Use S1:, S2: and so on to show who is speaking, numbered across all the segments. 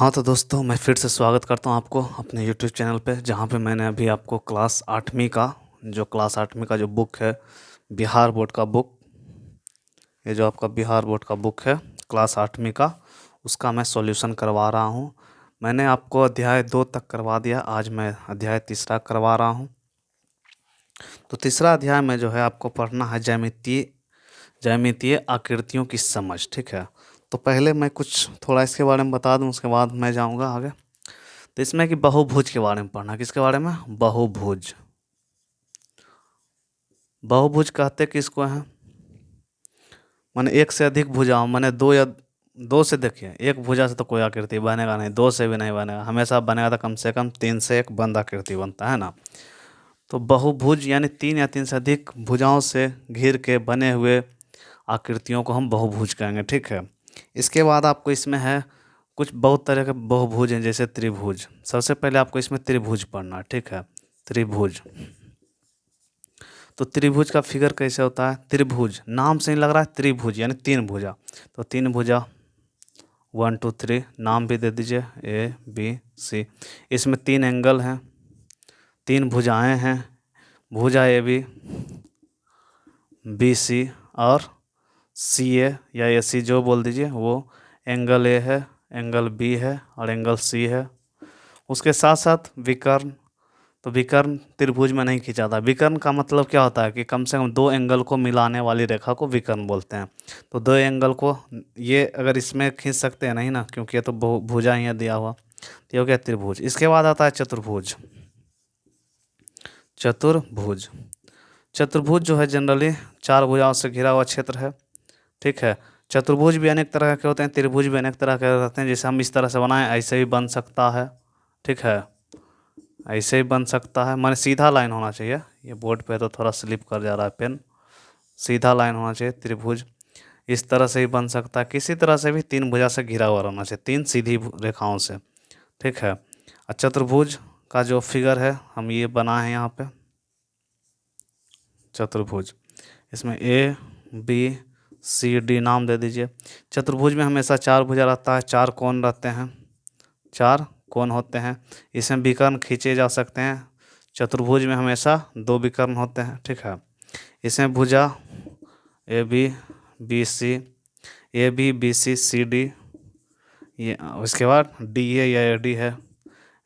S1: हाँ, तो दोस्तों मैं फिर से स्वागत करता हूँ आपको अपने यूट्यूब चैनल पे, जहाँ पे मैंने अभी आपको क्लास 8वीं का जो बुक है, बिहार बोर्ड का बुक, ये जो आपका बिहार बोर्ड का बुक है क्लास 8वीं का, उसका मैं सॉल्यूशन करवा रहा हूँ। मैंने आपको अध्याय 2 तक करवा दिया, आज मैं अध्याय तीसरा करवा रहा हूँ। तो तीसरा अध्याय में जो है आपको पढ़ना है ज्यामितीय आकृतियों की समझ, ठीक है। तो पहले मैं कुछ थोड़ा इसके बारे में बता दूं, उसके बाद मैं जाऊंगा आगे। तो इसमें कि बहुभुज के बारे में पढ़ना, किसके बारे में? बहुभुज। बहुभुज कहते किसको हैं? माने एक से अधिक भुजाओं, माने दो से, देखिए एक भुजा से तो कोई आकृति बनेगा नहीं, दो से भी नहीं बनेगा, हमेशा बनेगा तो कम से कम तीन से एक बंद आकृति बनता है ना। तो बहुभुज यानी तीन या तीन से अधिक भुजाओं से घिर के बने हुए आकृतियों को हम बहुभुज कहेंगे, ठीक है। इसके बाद आपको इसमें है कुछ बहुत तरह के बहुभुज हैं, जैसे त्रिभुज। सबसे पहले आपको इसमें त्रिभुज पढ़ना है, ठीक है। त्रिभुज, तो त्रिभुज का फिगर कैसे होता है? त्रिभुज नाम से ही लग रहा है, त्रिभुज यानी तीन भुजा। तो तीन भुजा 1 2 3, नाम भी दे दीजिए ABC। इसमें तीन एंगल हैं, तीन भुजाएं हैं, भुजा AB, BC और CA या AC जो बोल दीजिए, वो एंगल A है, एंगल B है और एंगल C है। उसके साथ साथ विकर्ण, तो विकर्ण त्रिभुज में नहीं खींचा था। विकर्ण का मतलब क्या होता है कि कम से कम दो एंगल को मिलाने वाली रेखा को विकर्ण बोलते हैं। तो दो एंगल को ये अगर इसमें खींच सकते हैं नहीं ना, क्योंकि ये तो भुजा ही है दिया हुआ, तो ये हो गया त्रिभुज। इसके बाद आता है चतुर्भुज। चतुर्भुज, चतुर्भुज जो है जनरली चार भुजाओं से घिरा हुआ क्षेत्र है, ठीक है। चतुर्भुज भी अनेक तरह के होते हैं, त्रिभुज भी अनेक तरह के होते हैं। जैसे हम इस तरह से बनाएं, ऐसे भी बन सकता है, ठीक है। ऐसे ही बन सकता है, माने सीधा लाइन होना चाहिए। ये बोर्ड पे तो थोड़ा स्लिप कर जा रहा है पेन, सीधा लाइन होना चाहिए। त्रिभुज इस तरह से ही बन सकता है, किसी तरह से भी तीन भुजा से घिरा हुआ रहना चाहिए, तीन सीधी रेखाओं से, ठीक है। और चतुर्भुज का जो फिगर है हम ये बनाए हैं यहाँ पे, चतुर्भुज। इसमें ABCD नाम दे दीजिए। चतुर्भुज में हमेशा चार भुजा रहता है, चार कोण रहते हैं, चार कोण होते हैं। इसमें विकर्ण खींचे जा सकते हैं। चतुर्भुज में हमेशा दो विकर्ण होते हैं, ठीक है। इसमें भुजा ABBC ये, उसके बाद DA या AD है,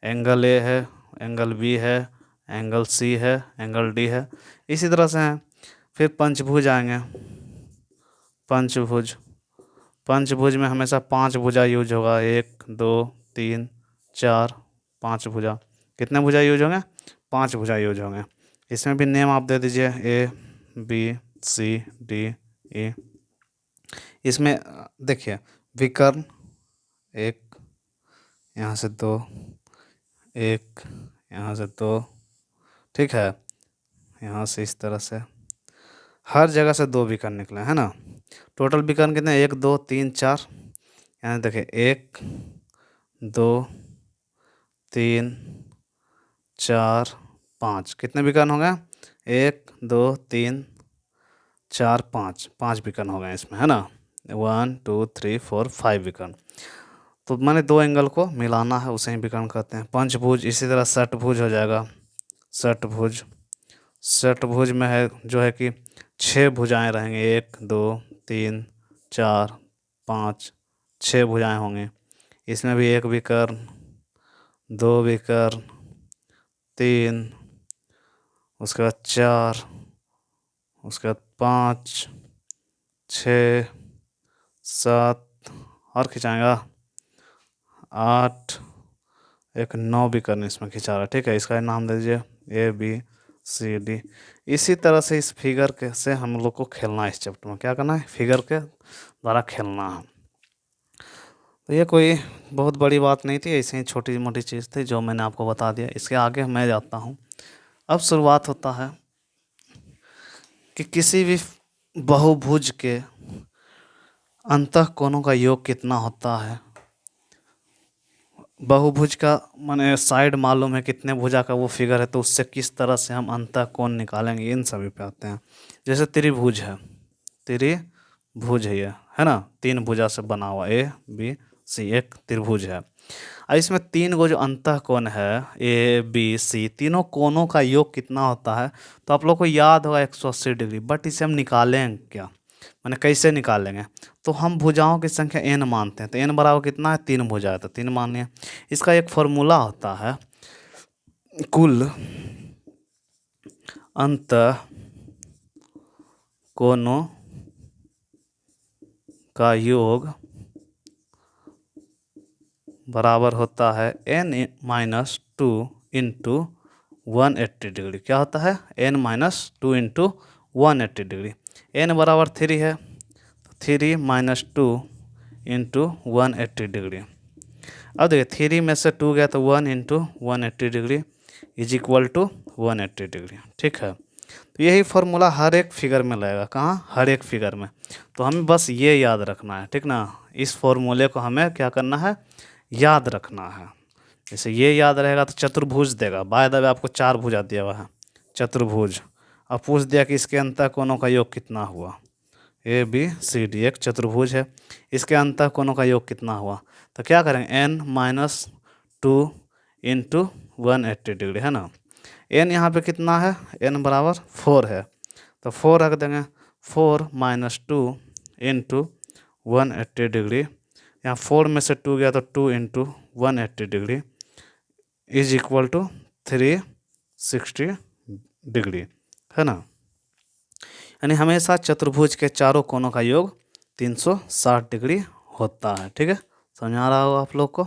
S1: एंगल A है, एंगल B है, एंगल C है, एंगल D है। इसी तरह से हैं। फिर पंचभुज आएंगे। पंचभुज, पंचभुज में हमेशा पांच भुजा यूज होगा, 1 2 3 4 5 भुजा। कितने भुजा यूज होंगे? पांच भुजा यूज होंगे। इसमें भी नेम आप दे दीजिए ABCDE। इसमें देखिए विकर्ण एक, यहाँ से दो, एक यहाँ से दो, ठीक है। यहाँ से इस तरह से हर जगह से दो विकर्ण निकले है ना। टोटल विकर्ण कितने? 1 2 3 4। यहाँ देखिए 1 2 3 4 5, कितने विकर्ण हो गए? 1 2 3 4 5, पाँच विकर्ण हो गए इसमें, है ना। 1 2 3 4 5 विकर्ण। तो मैंने दो एंगल को मिलाना है, उसे ही विकर्ण कहते हैं। पंचभुज इसी तरह षटभुज हो जाएगा। षटभुज, षटभुज में है जो है कि छः भुजाएं रहेंगे, 1 2 3 4 5, छः भुजाएं होंगी। इसमें भी एक विकर्ण, दो विकर्ण, तीन, उसके बाद चार, उसके बाद 5 6 7 और खिंचाएगा 8, एक 9 विकर्ण इसमें खिंचा रहा है, ठीक है। इसका नाम दे दीजिए ABCD। इसी तरह से इस फिगर के से हम लोग को खेलना है। इस चैप्टर में क्या करना है? फिगर के द्वारा खेलना है। तो ये कोई बहुत बड़ी बात नहीं थी, ऐसे ही छोटी मोटी चीज़ थी जो मैंने आपको बता दिया। इसके आगे मैं जाता हूँ। अब शुरुआत होता है कि किसी भी बहुभुज के अंतःकोणों का योग कितना होता है। बहुभुज का माने साइड मालूम है, कितने भुजा का वो फिगर है, तो उससे किस तरह से हम अंतःकोण निकालेंगे, इन सभी पे आते हैं। जैसे त्रिभुज है, त्रिभुज है ये, है ना, तीन भुजा से बना हुआ, A B सी, एक त्रिभुज है। अब इसमें तीन गो जो अंतःकोण है ए बी सी, तीनों कोणों का योग कितना होता है, तो आप लोग को याद होगा 180 डिग्री। बट इसे हम निकालें क्या, मैंने कैसे निकालेंगे, तो हम भुजाओं की संख्या n मानते हैं। तो n बराबर कितना है, 3 भुजा है, तो 3 मानिए। इसका एक फॉर्मूला होता है, कुल अंतः कोणों का योग बराबर होता है n-2 इंटू 180 डिग्री। क्या होता है, n-2 इंटू 180 डिग्री। n बराबर 3 है, तो 3 - 2 इंटू 180 डिग्री। अब देखिए 3 में से 2 गया तो 1 into 180 degree is equal to 180 degree. ठीक है, तो यही फार्मूला हर एक फिगर में लगेगा। कहाँ, हर एक फिगर में। तो हमें बस ये याद रखना है, ठीक ना। इस फॉर्मूले को हमें क्या करना है, याद रखना है। जैसे ये याद रहेगा तो चतुर्भुज देगा। बाय द वे आपको 4 भुजा दिया हुआ है, चतुर्भुज। अब पूछ दिया कि इसके अंतः कोणों का योग कितना हुआ, ए बी सी डी एक चतुर्भुज है, इसके अंतः कोणों का योग कितना हुआ, तो क्या करेंगे, n-2 इंटू 180 डिग्री, है ना। n यहाँ पे कितना है, n बराबर 4 है, तो 4 रख देंगे। 4 - 2 इंटू 180 डिग्री, यहाँ 4 में से 2 गया तो 2 into 180 degree is equal to 360 degree, है ना। यानी हमेशा चतुर्भुज के चारों कोणों का योग 360 डिग्री होता है। ठीक है, समझ आ रहा होगा आप लोग को।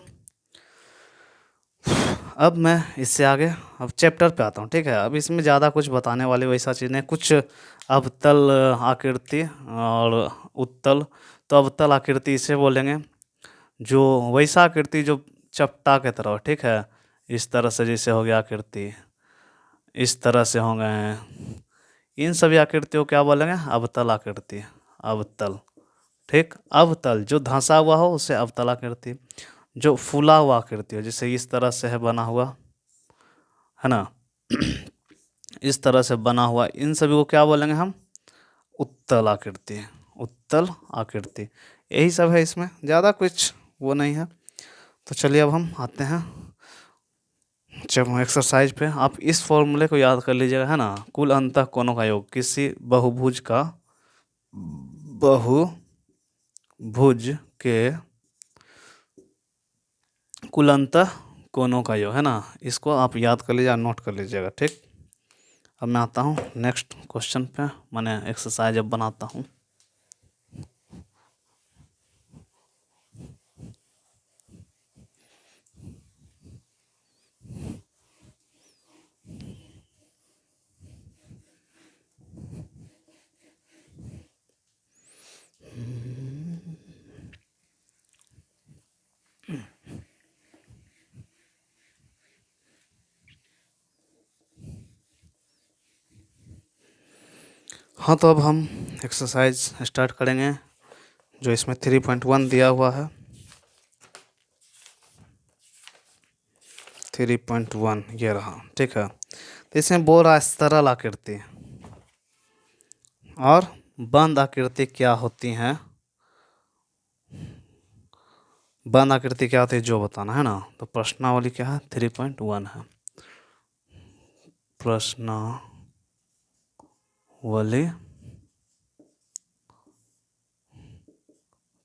S1: अब मैं इससे आगे अब चैप्टर पे आता हूँ। ठीक है, अब इसमें ज़्यादा कुछ बताने वाली वैसा चीज़ नहीं, कुछ अवतल आकृति और उत्तल। तो अवतल आकृति इसे बोलेंगे, जो वैसा आकृति जो चपटा के तरह हो। ठीक है, इस तरह से जैसे हो गया आकृति, इस तरह से हो गए हैं, इन सभी आकृतियों को क्या बोलेंगे, अवतल आकृति, अवतल। ठीक, अवतल जो धंसा हुआ हो उसे अवतल आकृति, जो फूला हुआ आकृति हो जैसे इस तरह से है बना हुआ, है ना, इस तरह से बना हुआ, इन सभी को क्या बोलेंगे हम, उत्तल आकृति, उत्तल आकृति। यही सब है, इसमें ज़्यादा कुछ वो नहीं है। तो चलिए अब हम आते हैं जब एक्सरसाइज पे। आप इस फॉर्मूले को याद कर लीजिएगा, है ना। कुल अंतः कोणों का योग, किसी बहुभुज का, बहुभुज के कुल अंतः कोणों का योग, है ना। इसको आप याद कर लीजिएगा, नोट कर लीजिएगा। ठीक, अब मैं आता हूँ नेक्स्ट क्वेश्चन पे, मैंने एक्सरसाइज अब बनाता हूँ। हाँ, तो अब हम एक्सरसाइज स्टार्ट करेंगे, जो इसमें 3.1 दिया हुआ है। 3.1 ये रहा। ठीक है, तो इसमें बोल रहा है सरल आकृति और बंद आकृति क्या होती हैं, बंद आकृति क्या होती है जो बताना है ना। तो प्रश्नावली क्या है, 3.1 है। प्रश्नावली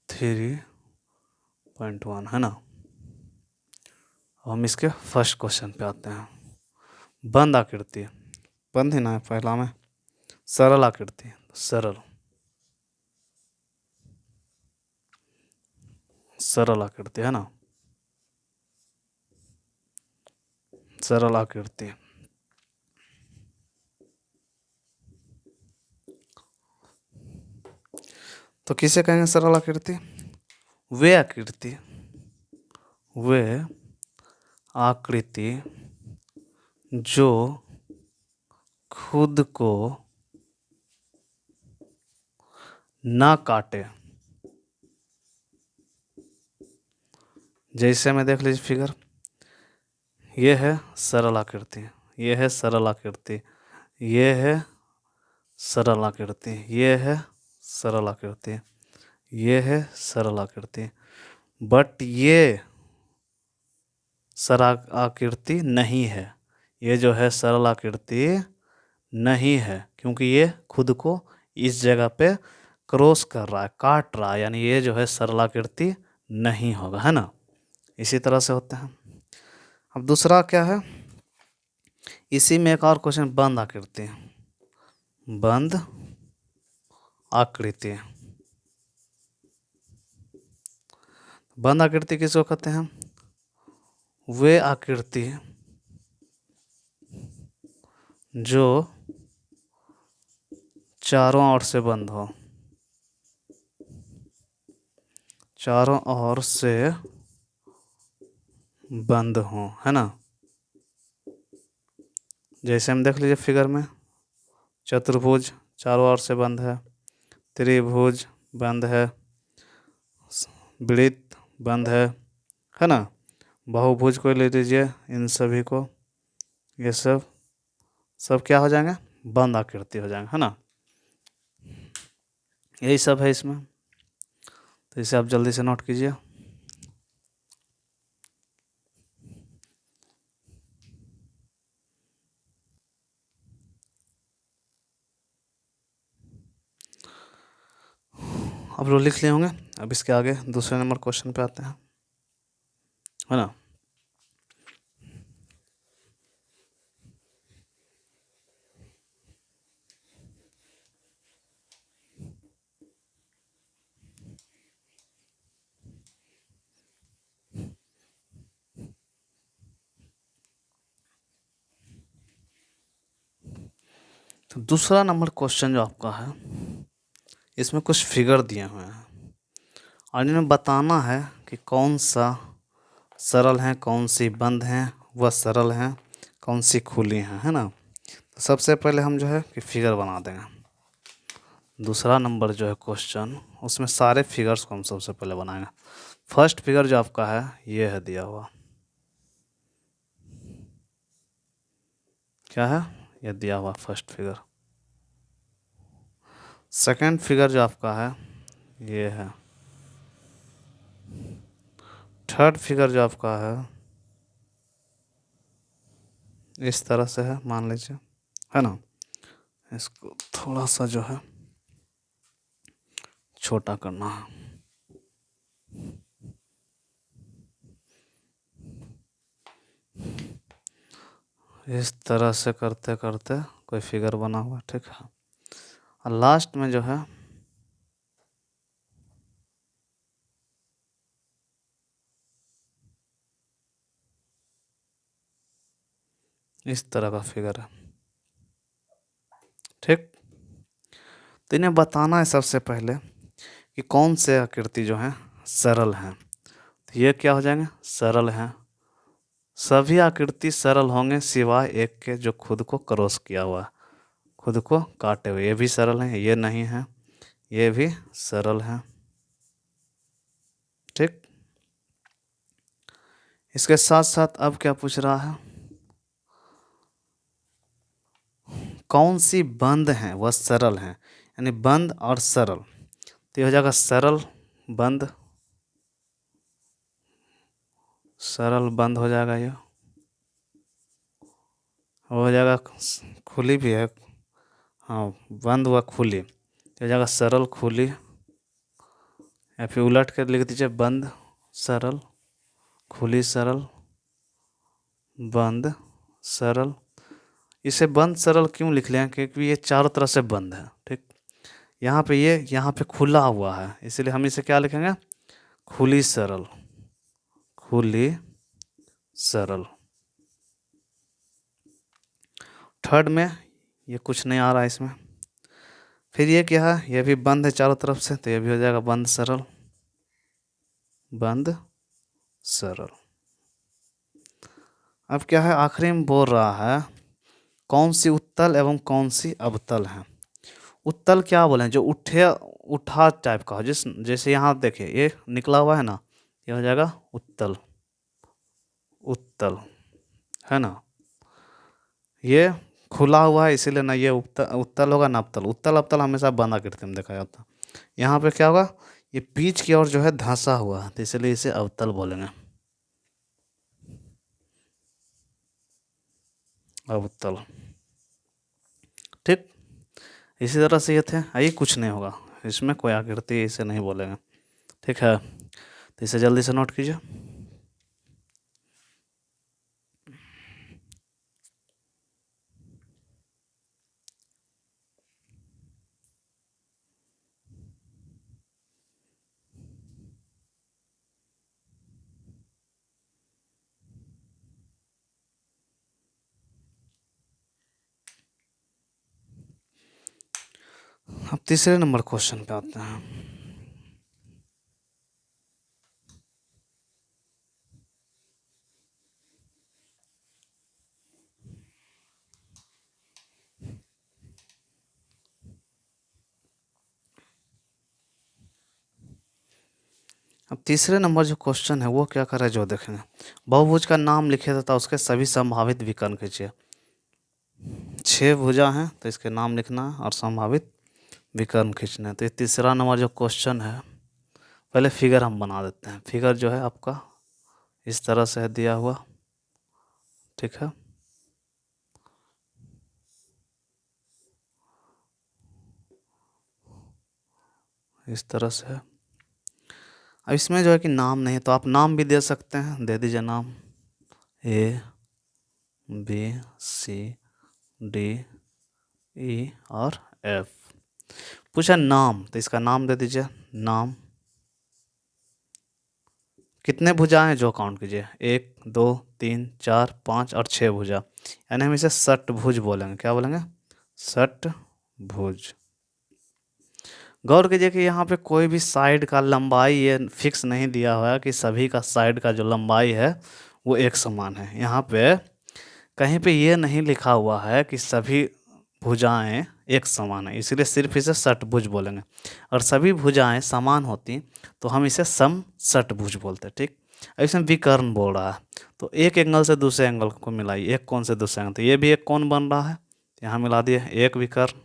S1: 3.1 है ना। हम इसके फर्स्ट क्वेश्चन पे आते हैं। बंद आकृति, बंद ही ना है पहला में, सरल आकृति, सरल, सरल आकृति, है ना, सरल आकृति। तो किसे कहेंगे सरल आकृति, वे आकृति, वे आकृति जो खुद को ना काटे। जैसे में देख लीजिए फिगर, ये है सरल आकृति, ये है सरल आकृति, ये है सरल आकृति, ये है सरल आकृति, ये है सरल आकृति। बट ये सरल आकृति नहीं है। ये जो है सरल आकृति नहीं है, क्योंकि ये खुद को इस जगह पे क्रॉस कर रहा है, काट रहा है, यानी ये जो है सरल आकृति नहीं होगा, है ना। इसी तरह से होते हैं। अब दूसरा क्या है, इसी में एक और क्वेश्चन, बंद आकृति। बंद आकृति, बंद आकृति किसको कहते हैं? वे आकृति जो चारों ओर से बंद हो, चारों ओर से बंद हो, है ना। जैसे हम देख लीजिए फिगर में, चतुर्भुज चारों ओर से बंद है, त्रिभुज बंद है, वृत्त बंद है ना। बहुभुज को ले लीजिए, इन सभी को, ये सब क्या हो जाएंगे? बंद आकृति हो जाएंगे, है ना। यही सब है इसमें, तो इसे आप जल्दी से नोट कीजिए। अब लोग लिख लिए होंगे। अब इसके आगे दूसरे नंबर क्वेश्चन पे आते हैं, है ना। तो दूसरा नंबर क्वेश्चन जो आपका है, इसमें कुछ फिगर दिए हुए हैं और इन्हें बताना है कि कौन सा सरल है, कौन सी बंद है, वह सरल है, कौन सी खुली है ना। तो सबसे पहले हम जो है कि फिगर बना देंगे। दूसरा नंबर जो है क्वेश्चन, उसमें सारे फिगर्स को हम सबसे पहले बनाएंगे। फर्स्ट फिगर जो आपका है ये है दिया हुआ, क्या है? ये दिया हुआ फर्स्ट फिगर। सेकंड फिगर जो आपका है ये है। थर्ड फिगर जो आपका है इस तरह से है, मान लीजिए, है ना। इसको थोड़ा सा जो है छोटा करना है। इस तरह से करते करते कोई फिगर बना हुआ, ठीक है। और लास्ट में जो है इस तरह का फिगर है, ठीक। तो इन्हें बताना है सबसे पहले कि कौन से आकृति जो है सरल हैं। तो ये क्या हो जाएंगे? सरल हैं। सभी आकृति सरल होंगे सिवाय एक के, जो खुद को क्रॉस किया हुआ है, खुद को काटे हुए। ये भी सरल हैं, ये नहीं है, ये भी सरल हैं, ठीक। इसके साथ साथ अब क्या पूछ रहा है, कौन सी बंद हैं वह सरल हैं, यानी बंद और सरल। तो ये हो जाएगा सरल बंद, सरल बंद हो जाएगा, ये हो जाएगा। खुली भी है, हाँ, बंद व खुली, तो हो जाएगा सरल खुली, या फिर उलट कर लिख दीजिए बंद सरल, खुली सरल, बंद सरल। इसे बंद सरल क्यों लिख लें? क्योंकि ये चारों तरफ से बंद है, ठीक। यहाँ पे ये, यहाँ पे खुला हुआ है, इसलिए हम इसे क्या लिखेंगे? खुली सरल, खुली सरल। थर्ड में ये कुछ नहीं आ रहा है इसमें। फिर ये क्या है? ये भी बंद है चारों तरफ से, तो ये भी हो जाएगा बंद सरल, बंद सरल। अब क्या है, आखिरी में बोल रहा है कौन सी उत्तल एवं कौन सी अवतल है। उत्तल क्या बोले? जो उठे, उठा टाइप का हो, जैसे यहाँ देखिए ये निकला हुआ है ना, ये हो जाएगा उत्तल, उत्तल, है ना। ये खुला हुआ है, इसीलिए ना ये उत्तल होगा ना अवतल। उत्तल अवतल हमेशा बंद आकृति में देखा जाता है। यहाँ पे क्या होगा? ये बीच की ओर जो है धंसा हुआ है, तो इसलिए इसे अवतल बोलेंगे, अवतल। ठीक, इसी तरह से ये थे, आइए कुछ नहीं होगा इसमें, कोई आकृति इसे नहीं बोलेंगे। ठीक है, तो इसे जल्दी से नोट कीजिए। अब तीसरे नंबर क्वेश्चन पे आते हैं। अब तीसरे नंबर जो क्वेश्चन है वो क्या कर रहा है, जो देखेंगे, बहुभुज का नाम लिखे तथा उसके सभी संभावित विकर्ण खींचिए। 6 भुजा हैं तो इसके नाम लिखना है और संभावित विकर्ण खींचना है। तो ये तीसरा नंबर जो क्वेश्चन है, पहले फिगर हम बना देते हैं। फिगर जो है आपका इस तरह से है दिया हुआ, ठीक है। इस तरह से है। अब इसमें जो है कि नाम नहीं, तो आप नाम भी दे सकते हैं, दे दीजिए नाम, ए बी सी डी ई और एफ। पूछा नाम, तो इसका नाम दे दीजिए, नाम। कितने भुजा हैं जो काउंट कीजिए, 1 2 3 4 5 और 6 भुजा, यानी हम इसे षटभुज बोलेंगे। क्या बोलेंगे, षटभुज। गौर कीजिए कि यहाँ पे कोई भी साइड का लंबाई ये फिक्स नहीं दिया हुआ है कि सभी का साइड का जो लंबाई है वो एक समान है। यहाँ पे कहीं पे ये नहीं लिखा हुआ है कि सभी भुजाएं एक समान है, इसलिए सिर्फ इसे षटभुज बोलेंगे। और सभी भुजाएं समान होती तो हम इसे सम षटभुज बोलते। ठीक, अब इसमें विकर्ण बोल रहा है, तो एक एंगल से दूसरे एंगल को मिलाइए, एक कोण से दूसरे एंगल, तो ये भी एक कोण बन रहा है, यहाँ मिला दिए एक विकर्ण,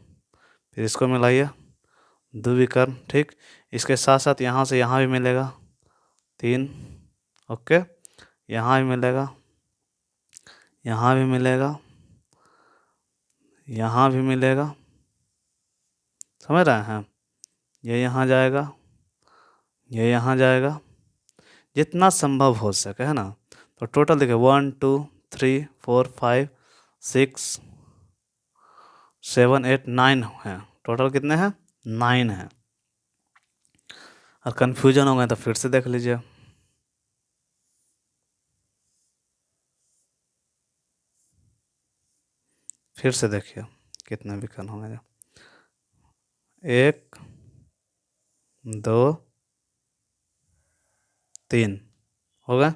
S1: फिर इसको मिलाइए, द्विविकर्ण। ठीक, इसके साथ साथ यहाँ से यहाँ भी मिलेगा 3, ओके, यहाँ भी मिलेगा, यहाँ भी मिलेगा, यहाँ भी मिलेगा, समझ रहे हैं। ये यहाँ जाएगा, ये यहाँ जाएगा, जितना संभव हो सके, है ना। तो टोटल देखिए 1 2 3 4 5 6 7 8 9 है, टोटल कितने हैं, 9 है। और कन्फ्यूजन हो गए तो फिर से देख लीजिए, फिर से देखिए कितने विकर्ण होंगे। 1 2 3 हो गए,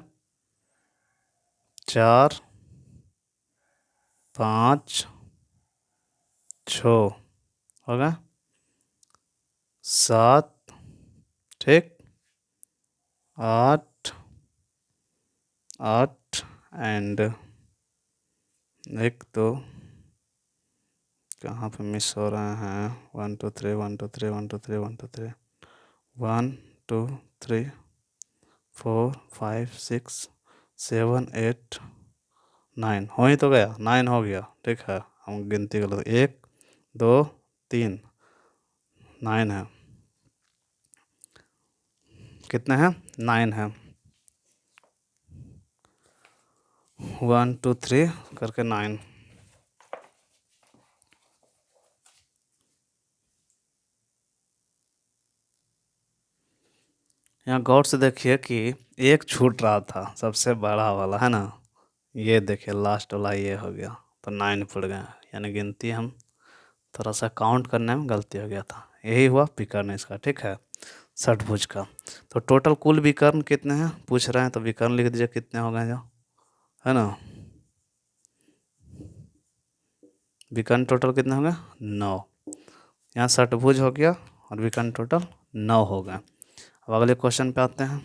S1: 4 5 6 हो गए, 7, ठीक, 8 8 एंड 1 2 कहाँ पे मिस हो रहे हैं, 1 2 3 1 2 3 1 2 3 1 2 3 1 2 3 4 5 6 7 8 9 हो ही तो गया, 9 हो गया। ठीक है, हम गिनती गलत, 1 2 3 9 है, कितने हैं, 9 है, 1 2 3 करके 9। यहाँ गौर से देखिए कि एक छूट रहा था, सबसे बड़ा वाला, है ना। ये देखिए लास्ट वाला ये हो गया, तो 9 पड़ गया, यानी गिनती हम थोड़ा सा काउंट करने में गलती हो गया था। यही हुआ विकर्ण इसका, ठीक है, षटभुज का। तो टोटल कुल विकर्ण कितने हैं पूछ रहे हैं, तो विकर्ण लिख दीजिए कितने हो गए जो, है ना। विकर्ण टोटल कितने हो गए, 9। यहाँ षटभुज हो गया और विकर्ण टोटल 9 हो गए। अब अगले क्वेश्चन पे आते हैं।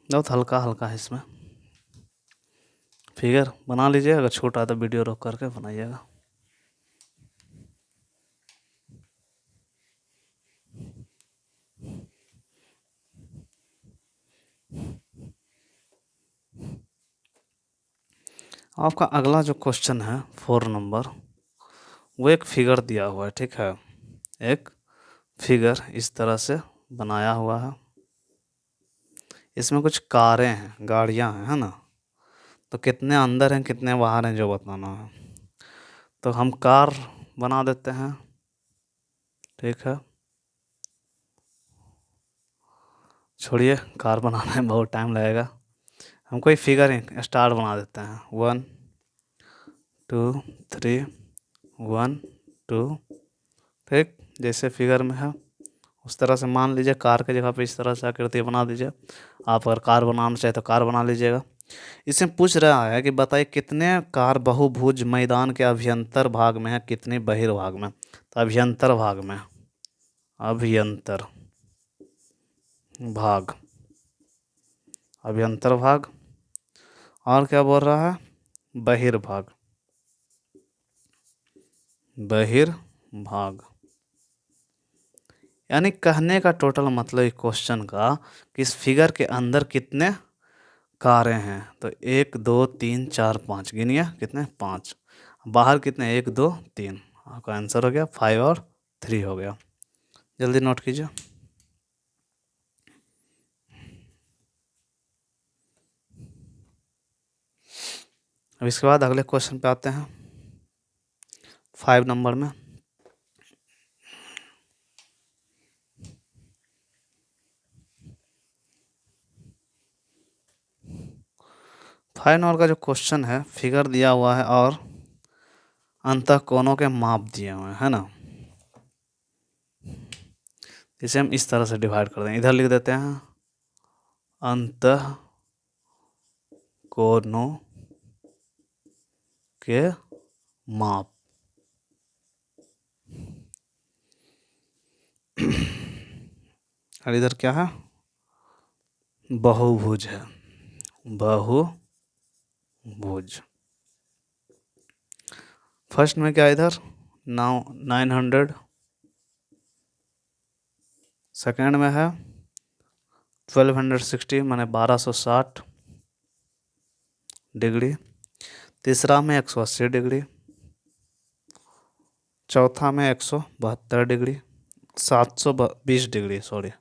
S1: बहुत हल्का हल्का है इसमें, फिगर बना लीजिए, अगर छोटा है तो वीडियो रोक करके बनाइएगा। आपका अगला जो क्वेश्चन है 4 नंबर, वो एक फिगर दिया हुआ है, ठीक है। एक फिगर इस तरह से बनाया हुआ है, इसमें कुछ कारें हैं, गाड़ियां हैं, है ना। तो कितने अंदर हैं कितने बाहर हैं जो बताना है। तो हम कार बना देते हैं, ठीक है। छोड़िए, कार बनाने में बहुत टाइम लगेगा, हम कोई फिगर ही स्टार बना देते हैं। 1 2 3 1 2, ठीक। जैसे फिगर में है उस तरह से मान लीजिए, कार की जगह पे इस तरह से आकृति बना दीजिए। आप अगर कार बनाना चाहे तो कार बना लीजिएगा। इसमें पूछ रहा है कि बताइए कितने कार बहुभुज मैदान के अभ्यंतर भाग में है, कितने बहिर्भाग में। तो अभ्यंतर भाग में, अभ्यंतर भाग, अभ्यंतर भाग। और क्या बोल रहा है, बहिर्भाग, बहिर्भाग। यानी कहने का टोटल मतलब इस क्वेश्चन का कि इस फिगर के अंदर कितने कारें हैं। तो 1 2 3 4 5, गिनिए कितने, 5। बाहर कितने, 1 2 3। आपका आंसर हो गया 5 और 3 हो गया। जल्दी नोट कीजिए। अब इसके बाद अगले क्वेश्चन पे आते हैं 5 नंबर में। 5 नंबर का जो क्वेश्चन है, फिगर दिया हुआ है और अंतः कोणों के माप दिए हुए हैं, है ना। इसे हम इस तरह से डिवाइड कर देंगे, इधर लिख देते हैं अंतः कोणों के माप। और इधर क्या है, बहुभुज है, बहुभुज। फर्स्ट में क्या है इधर, 900। सेकेंड में है 1260 माने 1260 डिग्री। तीसरा में 180 डिग्री। चौथा में 172 डिग्री, 720 डिग्री, सॉरी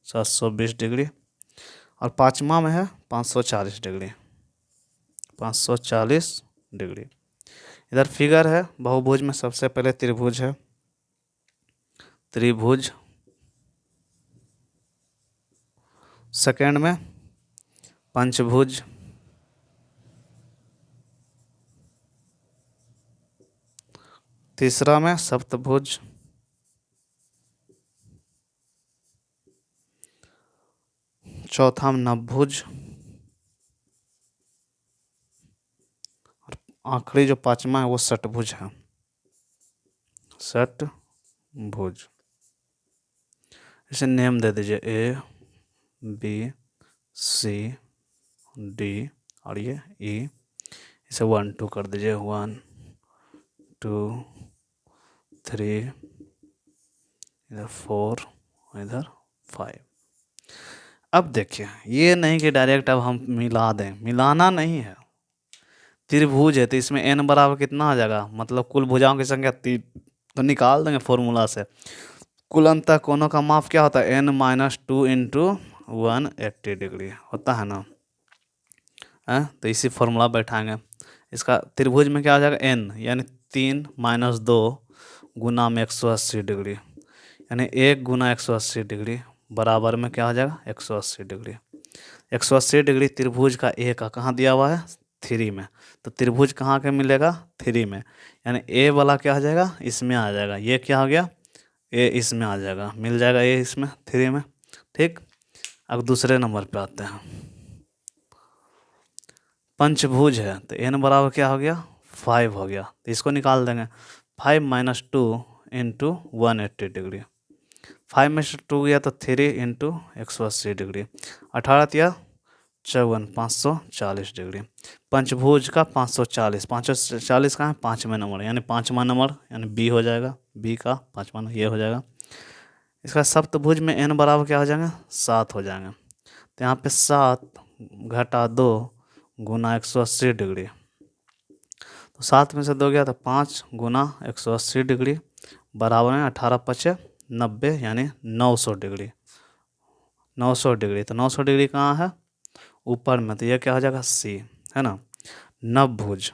S1: 720 डिग्री। और पांचवा में है 540 डिग्री, 540 डिग्री। इधर फिगर है बहुभुज में, सबसे पहले त्रिभुज है, त्रिभुज। सेकेंड में पंचभुज। तीसरा में सप्तभुज। चौथा में नवभुज। और आखिरी जो पांचवा है वो षटभुज है, षटभुज। इसे नेम दे दीजिए A B C D और ये E। इसे 1 2 कर दीजिए, 1 2 3, इधर 4, इधर 5। अब देखिए, ये नहीं कि डायरेक्ट अब हम मिला दें, मिलाना नहीं है। त्रिभुज है तो इसमें n बराबर कितना आ जाएगा, मतलब कुल भुजाओं की संख्या 3, तो निकाल देंगे फॉर्मूला से। कुल अंतः कोणों का माप क्या होता है, n-2 इंटू 180 डिग्री होता है ना। तो इसी फॉर्मूला बैठाएंगे। इसका त्रिभुज में क्या हो जाएगा, n यानी 3 - 2 गुना में 180 डिग्री, यानी 1 गुना 180 डिग्री बराबर में क्या हो जाएगा, 180 डिग्री। 180 डिग्री त्रिभुज का ए का कहाँ दिया हुआ है, 3 में। तो त्रिभुज कहाँ के मिलेगा, 3 में। यानी ए वाला क्या हो जाएगा, इसमें आ जाएगा। ये क्या हो गया, ए इसमें आ जाएगा, मिल जाएगा ए इसमें 3 में, ठीक। अब दूसरे नंबर पे आते हैं। पंचभुज है तो n बराबर क्या हो गया, 5 हो गया। तो इसको निकाल देंगे, 5 - 2 इंटू 180 डिग्री। 5 में से 2 गया तो 3 इंटू 180 डिग्री। 18 या 54, 540 डिग्री। पंचभुज का 540, 540 कहाँ है, 5वें नंबर, यानी 5वां नंबर, यानी बी हो जाएगा, बी का 5वां नंबर ये हो जाएगा। इसका सप्तभुज में n बराबर क्या हो जाएगा, 7 हो जाएगा। तो यहाँ पे 7 - 2 गुना 180 डिग्री तो 7 में से 2 गया तो 5 गुना 180 डिग्री बराबर में 18 पचे 90 यानी 900 डिग्री। 900 डिग्री, तो 900 डिग्री कहाँ है? ऊपर में, तो ये क्या हो जाएगा? सी, है ना। नवभुज,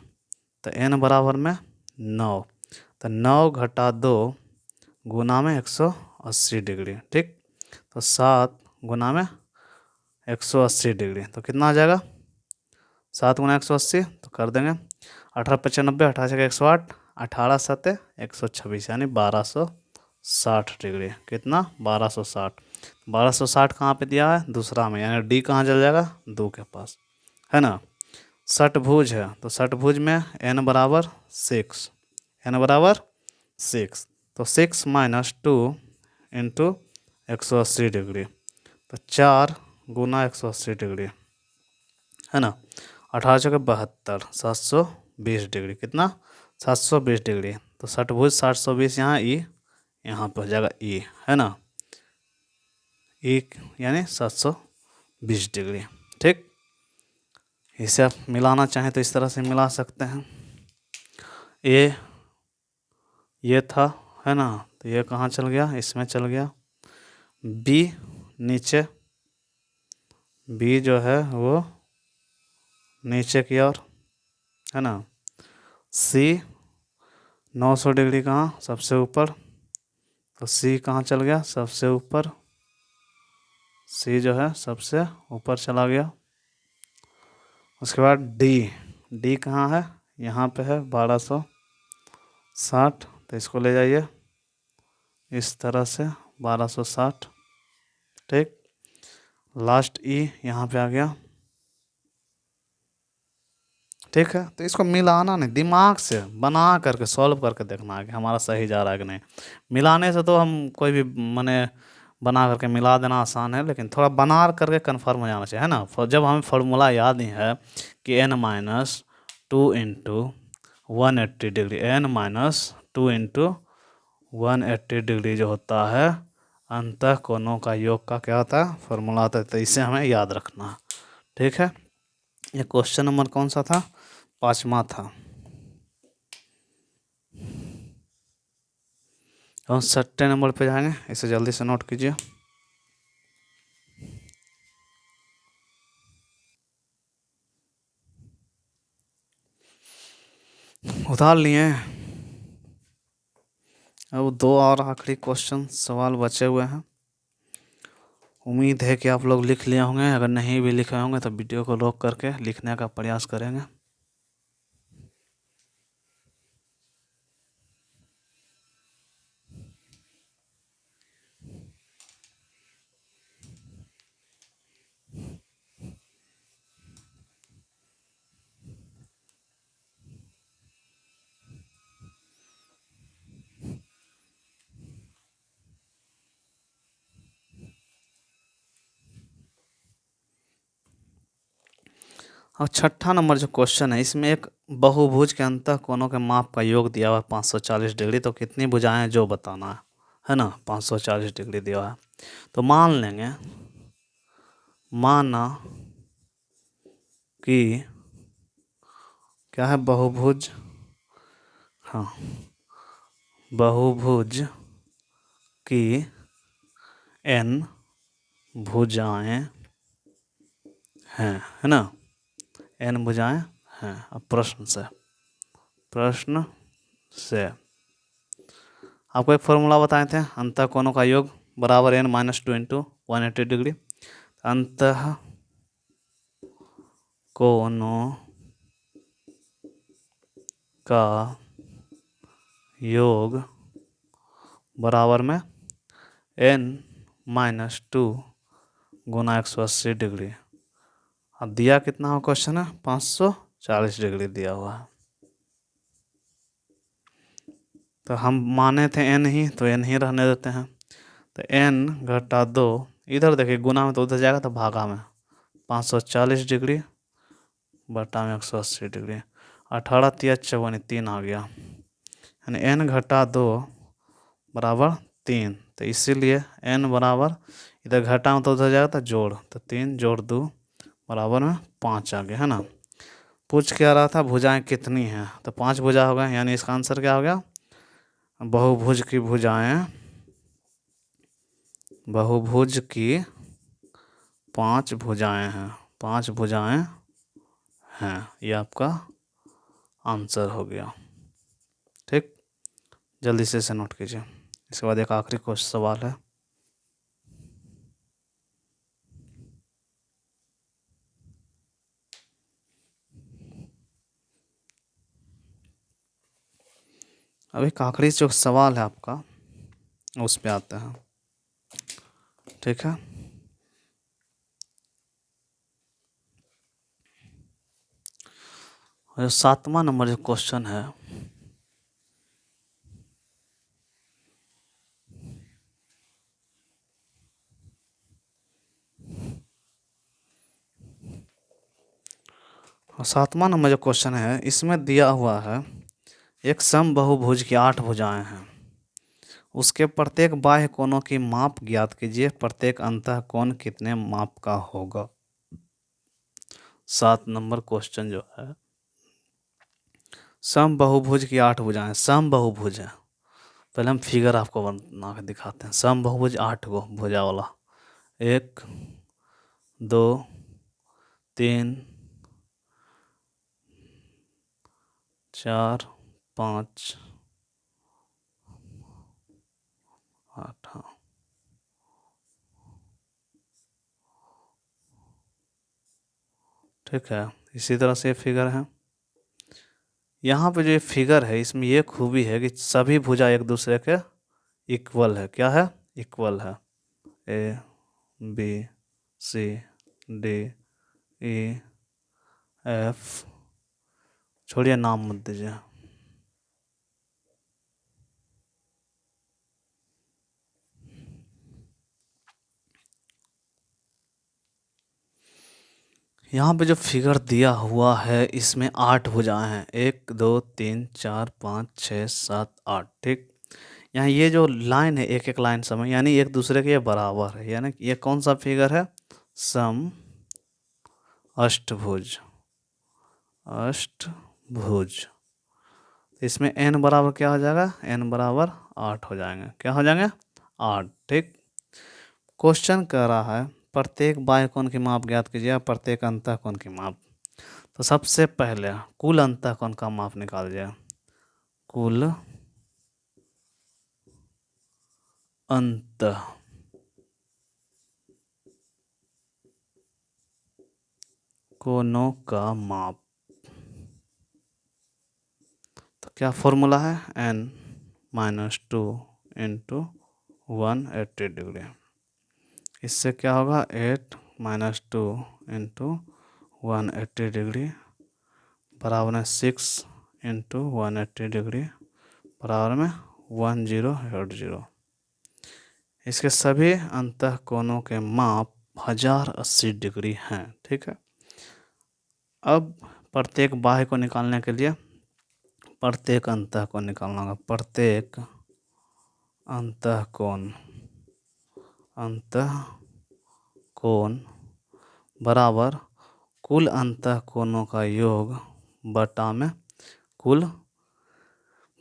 S1: तो एन बराबर में 9, तो 9 घटा 2 गुना में 180 डिग्री, ठीक। तो 7 गुना में 180 डिग्री, तो कितना आ जाएगा? 7 गुना 180 तो कर देंगे 18 × 95, 18 × 108, 18 7 126 यानी 1260 डिग्री। कितना? 1260। 1260 कहाँ पे दिया है? दूसरा में, यानी डी कहाँ चल जाएगा? 2 के पास, है ना। षटभुज है, तो षटभुज में n बराबर 6, n बराबर 6, तो 6 - 2 इंटू 180 डिग्री, तो 4 गुना 180 डिग्री, है ना। 18 चौके 72, 720 डिग्री। कितना? 720 डिग्री। तो षटभुज 720 यहाँ ई, यहाँ पे हो जाएगा ई, है ना। ई यानी 720 डिग्री, ठीक। इसे आप मिलाना चाहें तो इस तरह से मिला सकते हैं। ये था, है ना, तो ये कहाँ चल गया? इसमें चल गया। बी नीचे, बी जो है वो नीचे की ओर, है ना। सी 900 डिग्री कहाँ? सबसे ऊपर, तो सी कहाँ चल गया? सबसे ऊपर। सी जो है सबसे ऊपर चला गया। उसके बाद डी, डी कहाँ है? यहाँ पे है 1260, तो इसको ले जाइए इस तरह से 1260, ठीक। लास्ट ई यहाँ पे आ गया, ठीक है। तो इसको मिलाना नहीं, दिमाग से बना करके सॉल्व करके देखना है कि हमारा सही जा रहा है कि नहीं। मिलाने से तो हम कोई भी माने बना करके मिला देना आसान है, लेकिन थोड़ा बना करके कन्फर्म हो जाना चाहिए, है ना। जब हमें फॉर्मूला याद ही है कि n-2 into 180 degree, n-2 into 180 degree जो होता है अंतः कोणों का योग का क्या होता है? फॉर्मूला होता है। तो इसे हमें याद रखना है, ठीक है। ये क्वेश्चन नंबर कौन सा था? 5वां था। हम 60 नंबर पे जाएंगे, इसे जल्दी से नोट कीजिए। उतार लिए। अब 2 और आखिरी क्वेश्चन सवाल बचे हुए हैं। उम्मीद है कि आप लोग लिख लिए होंगे, अगर नहीं भी लिखे होंगे तो वीडियो को रोक करके लिखने का प्रयास करेंगे। और 6ठा नंबर जो क्वेश्चन है, इसमें एक बहुभुज के अंतः कोणों के माप का योग दिया हुआ है 540 डिग्री। तो कितनी भुजाएं जो बताना है ना। 540 डिग्री दिया हुआ है, तो मान लेंगे, माना कि क्या है? बहुभुज, हाँ, बहुभुज की n भुजाएं हैं, है ना। n भुजाएं हैं। अब प्रश्न से आपको एक फॉर्मूला बताए थे, अंतः कोणों का योग बराबर n-2 इंटू 180 डिग्री। अंतः कोणों का योग बराबर में n-2 गुना 180 डिग्री। अब दिया कितना हो क्वेश्चन है? 540 डिग्री दिया हुआ है। तो हम माने थे n ही, तो n ही रहने देते हैं। तो n घटा 2, इधर देखिए गुना में तो उधर जाएगा, तो भागा में 540 डिग्री बटा में 180 डिग्री, 18 × 54 3 आ गया, यानी n घटा 2 बराबर 3। तो इसीलिए n बराबर, इधर घटा में तो उधर जाएगा तो जोड़, तो 3 जोड़ 2 बराबर में 5 आ गया, है ना। पूछ क्या रहा था, भुजाएं कितनी हैं, तो 5 भुजा हो गए, यानी इसका आंसर क्या हो गया, बहुभुज की भुजाएं, बहुभुज की 5 भुजाएं हैं, 5 भुजाएं हैं, ये आपका आंसर हो गया। ठीक, जल्दी से इसे नोट कीजिए। इसके बाद एक आखिरी क्वेश्चन सवाल है। अब एक आखिरी जो सवाल है आपका, उस पे आते हैं। ठीक है, और 7वां नंबर जो क्वेश्चन है, और 7वां नंबर जो क्वेश्चन है, इसमें दिया हुआ है एक समबाहुभुज की 8 भुजाएं हैं, उसके प्रत्येक बाह्य कोणों की माप ज्ञात कीजिए, प्रत्येक अंतःकोण कितने माप का होगा। 7 नंबर क्वेश्चन जो है, समबाहुभुज की 8 भुजाएं, समबाहुभुज है, पहले हम फिगर आपको बना के दिखाते हैं। समबाहुभुज 8 गो भुजा वाला, 1 2 3 4 5 8, हाँ, ठीक है। इसी तरह से फिगर है, यहाँ पे जो ये फिगर है, इसमें ये खूबी है कि सभी भुजा एक दूसरे के इक्वल है। क्या है, इक्वल है। A B C D E F, छोड़िए नाम मत दीजिए। यहाँ पे जो फिगर दिया हुआ है, इसमें 8 भुजाएं हैं, 1 2 3 4 5 6 7 8। ठीक, यहाँ ये जो लाइन है, एक एक लाइन समय, यानी एक दूसरे के ये बराबर है, यानी ये कौन सा फिगर है, सम अष्टभुज, अष्टभुज। इसमें n बराबर क्या हो जाएगा, n बराबर 8 हो जाएंगे। क्या हो जाएंगे, 8। ठीक, क्वेश्चन कह रहा है प्रत्येक बाह्य कोण की माप ज्ञात कीजिए, प्रत्येक अंतःकोण की माप। तो सबसे पहले कुल अंतःकोण का माप निकालिए। कुल अंतः कोणों का माप, तो क्या फॉर्मूला है, n-2 इंटू 180 डिग्री। इससे क्या होगा, 8-2 इंटू 180 डिग्री बराबर में 6 इंटू 180 डिग्री बराबर में 1080। इसके सभी अंतःकोणों के माप 1080 डिग्री हैं। ठीक है, अब प्रत्येक बाह्य को निकालने के लिए प्रत्येक अंतःकोण निकालना होगा। प्रत्येक अंतःकोण, अंतःकोण बराबर कुल अंतःकोणों का योग बटा में कुल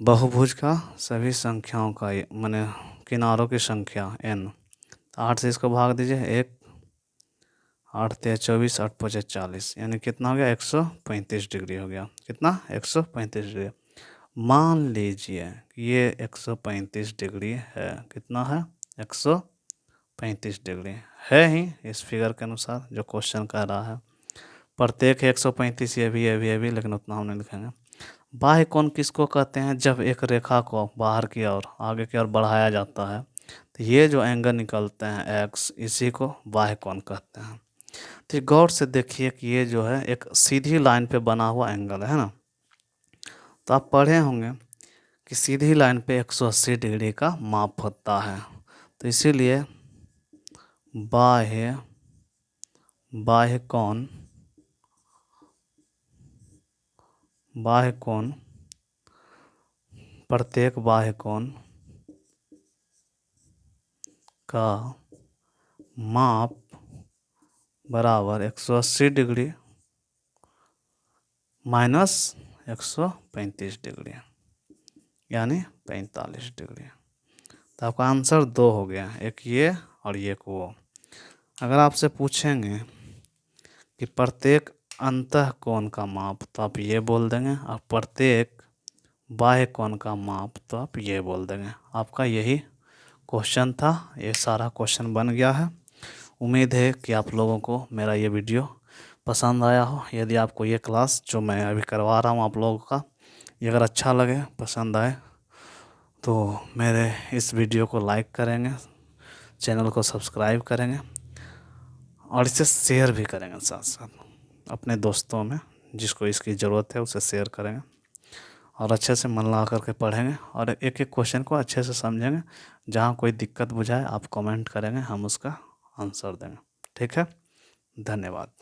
S1: बहुभुज का सभी संख्याओं का, माने किनारों की संख्या n। 8 से इसको भाग दीजिए, 1 8 3 24 8 5 40, यानी कितना हो गया, 135 डिग्री हो गया। कितना, 135 डिग्री। मान लीजिए ये 135 डिग्री है, कितना है, 135 डिग्री है ही इस फिगर के अनुसार जो क्वेश्चन कह रहा है। प्रत्येक 135, ये भी, लेकिन उतना हम नहीं लिखेंगे। बाह्य कोण किसको कहते हैं, जब एक रेखा को बाहर की ओर, आगे की ओर बढ़ाया जाता है, तो ये जो एंगल निकलते हैं x, इसी को बाह्य कोण कहते हैं। तो गौर से देखिए कि ये जो है एक सीधी लाइन पे बना हुआ एंगल है ना। तो आप पढ़े होंगे कि सीधी लाइन पे 180 डिग्री का माप होता है। तो इसीलिए बाह्य बाह्य कोण, बाह्य कोण, प्रत्येक बाह्य कोण का माप बराबर 180 डिग्री -135 डिग्री यानी 45 डिग्री। तो आपका आंसर 2 हो गया, एक ये और एक वो। अगर आपसे पूछेंगे कि प्रत्येक अंतःकोण का माप, तो आप ये बोल देंगे, और प्रत्येक बाह्य कोण का माप तो आप ये बोल देंगे। आपका यही क्वेश्चन था, ये सारा क्वेश्चन बन गया है। उम्मीद है कि आप लोगों को मेरा ये वीडियो पसंद आया हो। यदि आपको ये क्लास जो मैं अभी करवा रहा हूँ आप लोगों का, ये अगर अच्छा लगे, पसंद आए, तो मेरे इस वीडियो को लाइक करेंगे, चैनल को सब्सक्राइब करेंगे और इसे शेयर भी करेंगे साथ साथ अपने दोस्तों में, जिसको इसकी ज़रूरत है उसे शेयर करेंगे और अच्छे से मन लगा करके पढ़ेंगे और एक एक क्वेश्चन को अच्छे से समझेंगे। जहाँ कोई दिक्कत बुझाए आप कमेंट करेंगे, हम उसका आंसर देंगे। ठीक है, धन्यवाद।